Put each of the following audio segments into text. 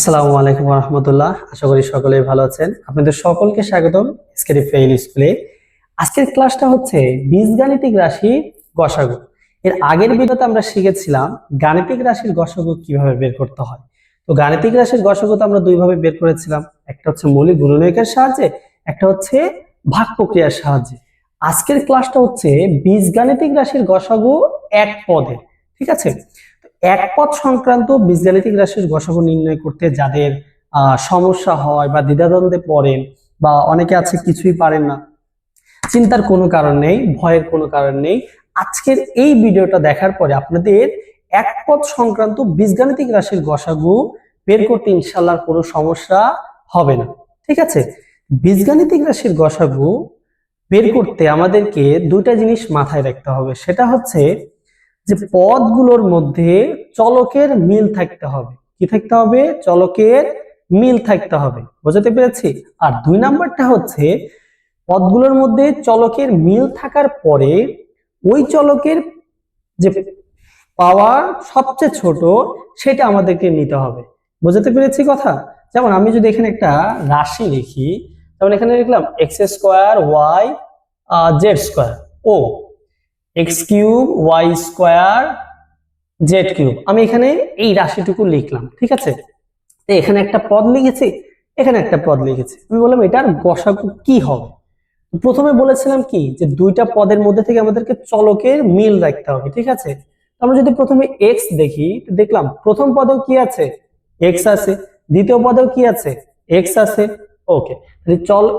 আসসালামু আলাইকুম ওয়া রাহমাতুল্লাহ। আশা করি সকলেই ভালো আছেন। আপনাদের সকলকে স্বাগতম স্কেরি ফেইল স্কুলে। আজকের ক্লাসটা হচ্ছে বীজগাণিতিক রাশি গসাগু। এর আগের ভিডিওতে আমরা শিখেছিলাম গাণিতিক রাশির গসাগু কিভাবে বের করতে হয়। তো গাণিতিক রাশির গসাগু তো আমরা দুই ভাবে বের করেছিলাম, একটা হচ্ছে মৌলিক গুণনীয়কের সাহায্যে, একটা হচ্ছে ভাগ প্রক্রিয়ার সাহায্যে। আজকের ক্লাসটা হচ্ছে বীজগাণিতিক রাশির গসাগু এক পদে। ঠিক আছে, এক পদ সংক্রান্ত বীজগাণিতিক রাশির গসাগু নির্ণয় করতে যাদের সমস্যা হয় বা দ্বিধাদ্বন্দ্বে পড়েন, বা অনেকে আছে কিছুই পারেন না, চিন্তার কোনো কারণ নেই, ভয়ের কোনো কারণ নেই। আজকের এই ভিডিওটা দেখার পরে আপনাদের এক পদ সংক্রান্ত বীজগাণিতিক রাশির গসাগু বের করতে ইনশাআল্লাহ কোনো সমস্যা হবে না। ঠিক আছে, বীজগাণিতিক রাশির গসাগু বের করতে আমাদেরকে দুইটা জিনিস মাথায় রাখতে হবে। সেটা হচ্ছে যে পদগুলোর মধ্যে চলকের মিল থাকতে হবে। কি থাকতে হবে? চলকের মিল থাকতে হবে। বুঝতে পেরেছি? আর দুই নাম্বারটা হচ্ছে পদগুলোর মধ্যে চলকের মিল থাকার পরে ওই চলকের যে পাওয়ার সবচেয়ে ছোট সেটা আমাদেরকে নিতে হবে। বুঝতে পেরেছি কথা? যেমন আমি যদি এখানে একটা রাশি লিখি, যেমন এখানে লিখলাম X square Y Z square ও X cube Y square Z cube. আমি এখানে এই রাশিটুকু লিখলাম। ঠিক আছে, এখানে একটা পদ লিখেছি, এখানে একটা পদ লিখেছি। আমি বললাম এটার গসাগু কি হবে। প্রথমে বলেছিলাম কি যে দুইটা পদের মধ্যে থেকে আমাদেরকে চলকের মিল রাখতে হবে। ঠিক আছে, আমরা যদি প্রথমে এক্স দেখি, দেখলাম প্রথম পদেও কি আছে? এক্স আছে। দ্বিতীয় পদেও কি আছে? এক্স আছে। ওকে,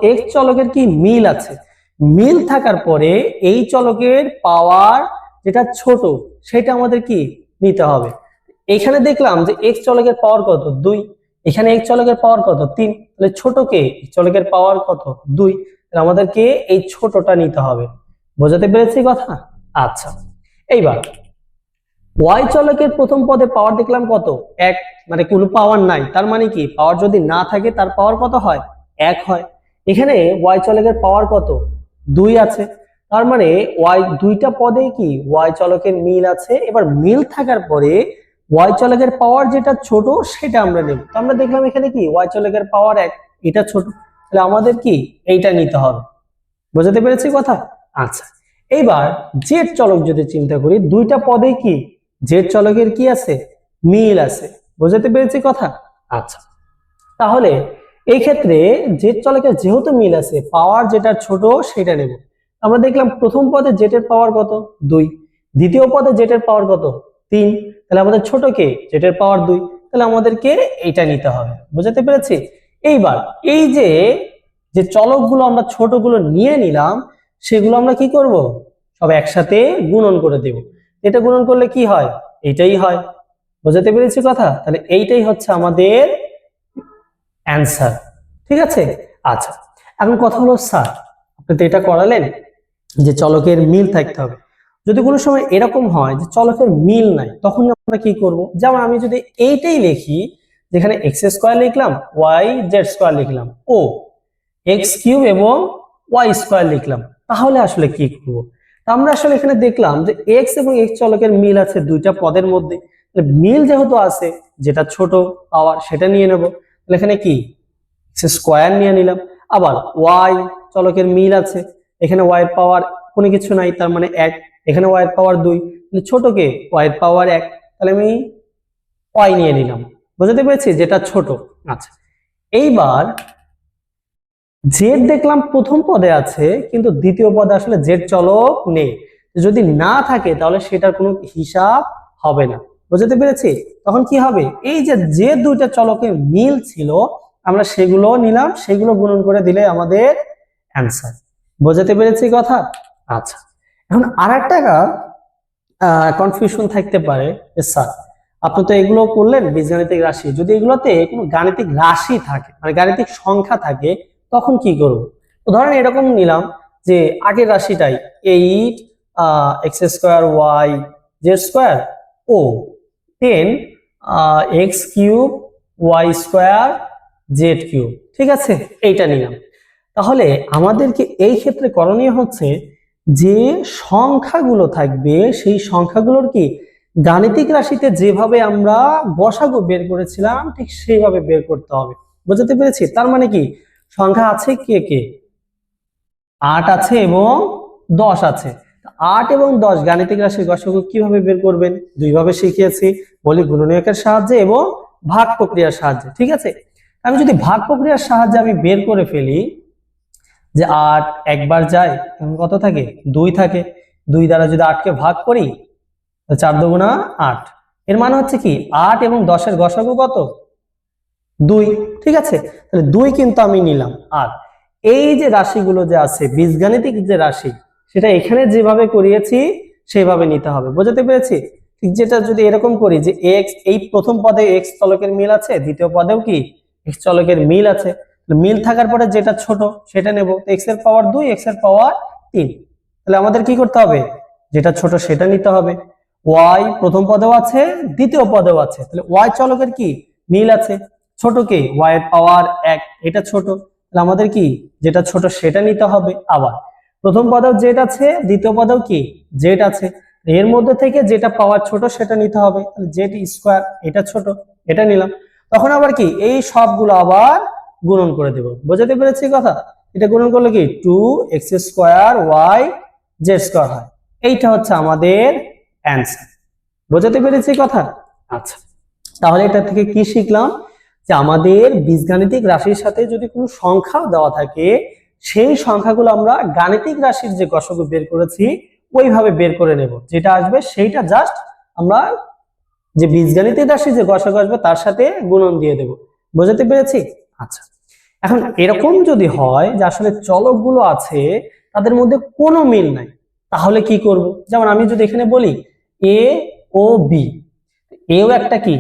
এক্স চলকের কি মিল আছে। মিল থাকার পরে এই চলকের পাওয়ার যেটা ছোট সেটা আমাদের কি নিতে হবে। এখানে দেখলাম যে এক্স চলকের পাওয়ার কত? 2। এখানে এক্স চলকের পাওয়ার কত? 3। তাহলে ছোটকে চলকের পাওয়ার কত? 2। তাহলে আমাদেরকে এই ছোটটা নিতে হবে। বোঝাতে পেরেছি কথা? আচ্ছা, এইবার ওয়াই চলকের প্রথম পদে পাওয়ার দেখলাম কত? 1। মানে কোনো পাওয়ার নাই, তার মানে কি পাওয়ার যদি না থাকে তার পাওয়ার কত হয়? 1 হয়। এখানে ওয়াই চলকের পাওয়ার কত? 2 আছে। তার মানে ওয়াই দুইটা পদেই কি ওয়াই চলকের মিল আছে। এবার মিল থাকার পরে ওয়াই চলকের পাওয়ার যেটা ছোট সেটা আমরা নেব। তো আমরা দেখলাম এখানে কি ওয়াই চলকের পাওয়ার 1, এটা ছোট, তাহলে আমাদের কি এইটা নিতে হবে। বুঝতে পেরেছি কথা? আচ্ছা, এইবার জেড চলক যদি চিন্তা করি, দুইটা পদে কি জেড চলকের কি আছে? মিল আছে। বুঝতে পেরেছি কথা? আচ্ছা, তাহলে এই ক্ষেত্রে জেড চলকের যেহেতু মিল আছে, পাওয়ার যেটা ছোট সেটা নেব। আমরা দেখলাম প্রথম পদে জেড এর পাওয়ার কত? 2। দ্বিতীয় পদে জেড এর পাওয়ার কত? 3। তাহলে আমাদের ছোট কে? জেড এর পাওয়ার 2। তাহলে আমাদেরকে এইটা নিতে হবে। বুঝতে পেরেছি? এইবার এই যে যে চলকগুলো আমরা ছোটগুলো নিয়ে নিলাম, সেগুলো আমরা কি করব? সব একসাথে গুণন করে দেব। এটা গুণন করলে কি হয়? এইটাই হয়। বুঝতে পেরেছি কথা? তাহলে এইটাই হচ্ছে আমাদের অ্যান্সার। ঠিক আছে, আচ্ছা, এখন কথা হলো স্যার আপনি তো এটা করালেন যে চলকের মিল থাকতে হবে। যদি কোনো সময় এরকম হয় যে চলকের মিল নাই, তখন আমরা কি করব? যেমন আমি যদি এইটাই লিখি, যেখানে এক্স স্কোয়ার লিখলাম, ওয়াই জেড স্কোয়ার লিখলাম, ও এক্স কিউব এবং ওয়াই স্কোয়ার লিখলাম, তাহলে আসলে কি করব? আমরা আসলে এখানে দেখলাম যে এক্স এবং এক্স চলকের মিল আছে দুইটা পদের মধ্যে। মিল যেহেতু আছে, যেটা ছোট পাওয়ার সেটা নিয়ে নেব। তাহলে এখানে কি স্কোয়ার নিয়ে নিলাম। আবার ওয়াই চলকের মিল আছে, এখানে ওয়াই এর পাওয়ার কোনো কিছু নাই, তার মানে 1। এখানে ওয়াই এর পাওয়ার 2, ছোটকে ওয়াই এর পাওয়ার 1, তাহলে আমি ওয়াই নিয়ে নিলাম। বুঝতে পেরেছি? যেটা ছোট। আচ্ছা, এইবার জেড দেখলাম প্রথম পদে আছে, কিন্তু দ্বিতীয় পদে আসলে জেড চলক নেই। যদি না থাকে তাহলে সেটার কোনো হিসাব হবে না। বুঝতে পেরেছি? তখন কি হবে? এই যে যে দুইটা চলকের মিল ছিল আমরা সেগুলো নিলাম, সেগুলো গুণন করে দিলে আমাদের অ্যান্সার। বুঝতে পেরেছি কথা? আচ্ছা, এখন আরেকটা কনফিউশন থাকতে পারে যে স্যার আপনি তো এগুলো করলেন বীজগাণিতিক রাশি, যদি এগুলোতে কোনো গাণিতিক রাশি থাকে মানে গাণিতিক সংখ্যা থাকে তখন কি করব? ধরেন এরকম নিলাম যে আগের রাশিটাই 8 X square Y Z square ও 10 X cube Y square Z cube. ঠিক আছে, এইটা নিলাম। তাহলে আমাদেরকে এই ক্ষেত্রে করণীয় হচ্ছে যে সংখ্যাগুলো থাকবে সেই সংখ্যাগুলোর কি গাণিতিক রাশিতে যেভাবে আমরা গসাগু বের করেছিলাম ঠিক সেইভাবে বের করতে হবে। বুঝতে পেরেছি? তার মানে কি সংখ্যা আছে কে কে? 8 আছে এবং 10 আছে। 8 এবং 10 গাণিতিক রাশির গসাগু কিভাবে বের করবেন? দুইভাবে শিখিয়েছি, বলি গুণনীয়কের সাহায্যে এবং ভাগ প্রক্রিয়ার সাহায্যে। ঠিক আছে, আমি যদি ভাগ প্রক্রিয়ার সাহায্যে আমি বের করে ফেলি যে 8 একবার যায় এবং কত থাকে? 2 থাকে। 2 দ্বারা যদি 8 কে ভাগ করি 4 দুগুণা 8, এর মানে হচ্ছে কি 8 এবং 10 এর গসাগু কত? 2। ঠিক আছে, তাহলে 2 কিন্তু আমি নিলাম। আর এই যে রাশিগুলো যে আছে বীজগাণিতিক যে রাশি, সেটা এখানে যেভাবে করিয়েছি সেভাবে নিতে হবে। বুঝতে পেরেছি? ঠিক যেটা যদি এরকম করি যে x, এই প্রথম পদে x চলকের মিল আছে, দ্বিতীয় পদেও কি x চলকের মিল আছে, মিল থাকার পরে যেটা ছোট সেটা নেব। x এর পাওয়ার 2, x এর পাওয়ার 3, তাহলে আমাদের কি করতে হবে? যেটা ছোট সেটা নিতে হবে। y প্রথম পদেও আছে, দ্বিতীয় পদেও আছে, তাহলে y চলকের কি মিল আছে, ছোট কে y এর পাওয়ার 1, এটা ছোট, তাহলে আমাদের কি যেটা ছোট সেটা নিতে হবে। আবার প্রথম পদেও z আছে, দ্বিতীয় পদেও কি z আছে, এর মধ্যে থেকে যেটা পাওয়ার ছোট সেটা নিতে হবে, তাহলে z স্কয়ার, এটা ছোট, এটা নিলাম। তখন আবার কি এই সবগুলো আবার গুণন করে দেব। বুঝতে পেরেছি কথা? এটা গুণন করলে কি 2x square y z square হয়। এইটা হচ্ছে আমাদের অ্যান্সার। বুঝতে পেরেছি কথা? আচ্ছা, তাহলে এটা থেকে কি শিখলাম? যে আমাদের বীজগাণিতিক রাশির সাথে যদি কোনো সংখ্যা দেওয়া থাকে, সেই সংখ্যাগুলো আমরা গাণিতিক রাশির যে গসাগু বের করেছি ওইভাবে বের করে নেব। যেটা আসবে সেইটা জাস্ট আমরা যে বীজগাণিতিক রাশির যে গসাগু আসবে তার সাথে গুণন দিয়ে দেব। বুঝতে পেরেছি? আচ্ছা, এখন এরকম যদি হয় যে আসলে চলকগুলো আছে তাদের মধ্যে কোনো মিল নাই, তাহলে কি করব? যেমন আমি যদি এখানে বলি a ও b, এও একটা কি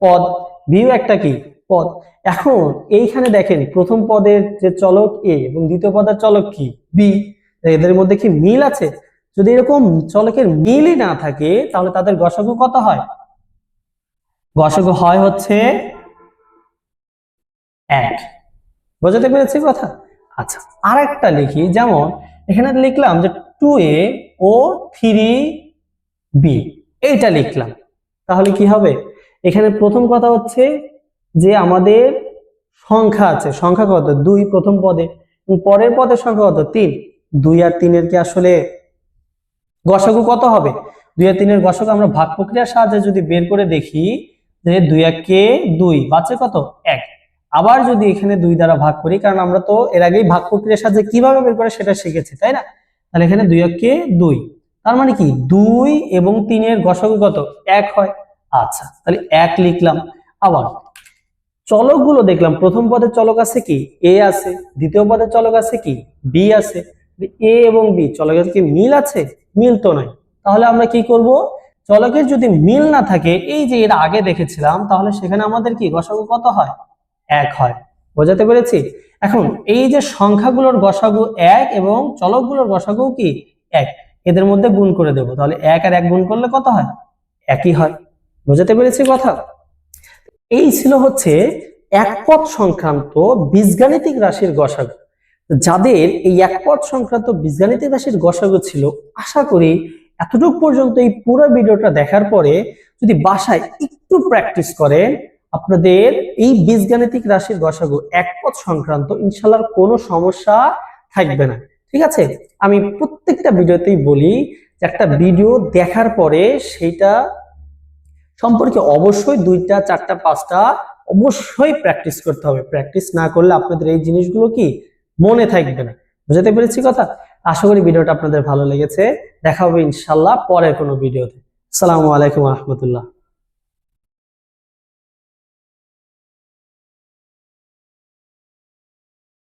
পদ, বিও একটা কি পদ। এখন এইখানে দেখেন প্রথম পদের যে চলক a এবং দ্বিতীয় পদের চলক কি b, এদের মধ্যে কি মিল আছে? যদি এরকম চলকের মিলই না থাকে তাহলে তাদের গসাগু কত হয়? গসাগু হয় হচ্ছে 1। বুঝতে পেরেছি কথা? আচ্ছা, আরেকটা লিখি, যেমন এখানে লিখলাম যে 2a ও 3b, এইটা লিখলাম। তাহলে কি হবে? এখানে প্রথম কথা হচ্ছে যে আমাদের সংখ্যা আছে, সংখ্যা কত? 2 প্রথম পদে, এবং পরের পদের সংখ্যা কত? 3। 2 আর 3 এর কি আসলে গসাগু কত হবে? 2 আর 3 এর গসাগু আমরা ভাগ প্রক্রিয়ার সাহায্যে যদি বের করে দেখি যে 2 একে 2, বাঁচে কত? 1। আবার যদি এখানে 2 দ্বারা ভাগ করি, কারণ আমরা তো এর আগেই ভাগ প্রক্রিয়ার সাহায্যে কিভাবে বের করে সেটা শিখেছি, তাই না? তাহলে এখানে 2 একে 2, তার মানে কি 2 এবং 3 এর গসাগু কত? 1 হয়। আচ্ছা, তাহলে 1 লিখলাম। আবার চলকগুলো দেখলাম, প্রথম পদের চলক আছে কি a আছে, দ্বিতীয় পদের চলক আছে কি b আছে, a এবং b চলকের কি মিল আছে? মিল তো নাই। তাহলে আমরা কি করব? চলকের যদি মিল না থাকে, এই যে এর আগে দেখেছিলাম, তাহলে সেখানে আমাদের কি গসাগু কত হয়? 1 হয়। বোঝাতে পেরেছি? এখন এই যে সংখ্যাগুলোর গসাগু 1 এবং চলকগুলোর গসাগু কি 1, এদের মধ্যে গুণ করে দেব, তাহলে 1 আর 1 গুণ করলে কত হয়? 1ই হয়। বোঝাতে পেরেছি কথা? এই ছিল হচ্ছে একপদ সংক্রান্ত বীজগাণিতিক রাশির গসাগু। যাদের এই একপদ সংক্রান্ত বীজগাণিতিক রাশির গসাগু ছিল, আশা করি এতটুকু পর্যন্ত এই পুরো ভিডিওটা দেখার পরে যদি বাসায় একটু প্র্যাকটিস করেন, আপনাদের এই বীজগাণিতিক রাশির গসাগু একপদ সংক্রান্ত ইনশাআল্লাহ কোনো সমস্যা থাকবে না। ঠিক আছে, আমি প্রত্যেকটা ভিডিওতেই বলি যে একটা ভিডিও দেখার পরে সেইটা সম্পর্কে অবশ্যই 2টা 4টা 5টা অবশ্যই প্র্যাকটিস করতে হবে। প্র্যাকটিস না করলে আপনাদের এই জিনিসগুলো কি মনে থাকবে না। বুঝতে পেরেছি কথা? আশা করি ভিডিওটা আপনাদের ভালো লেগেছে। দেখা হবে ইনশাআল্লাহ পরের কোনো ভিডিওতে। আসসালামু আলাইকুম ওয়া রাহমাতুল্লাহ।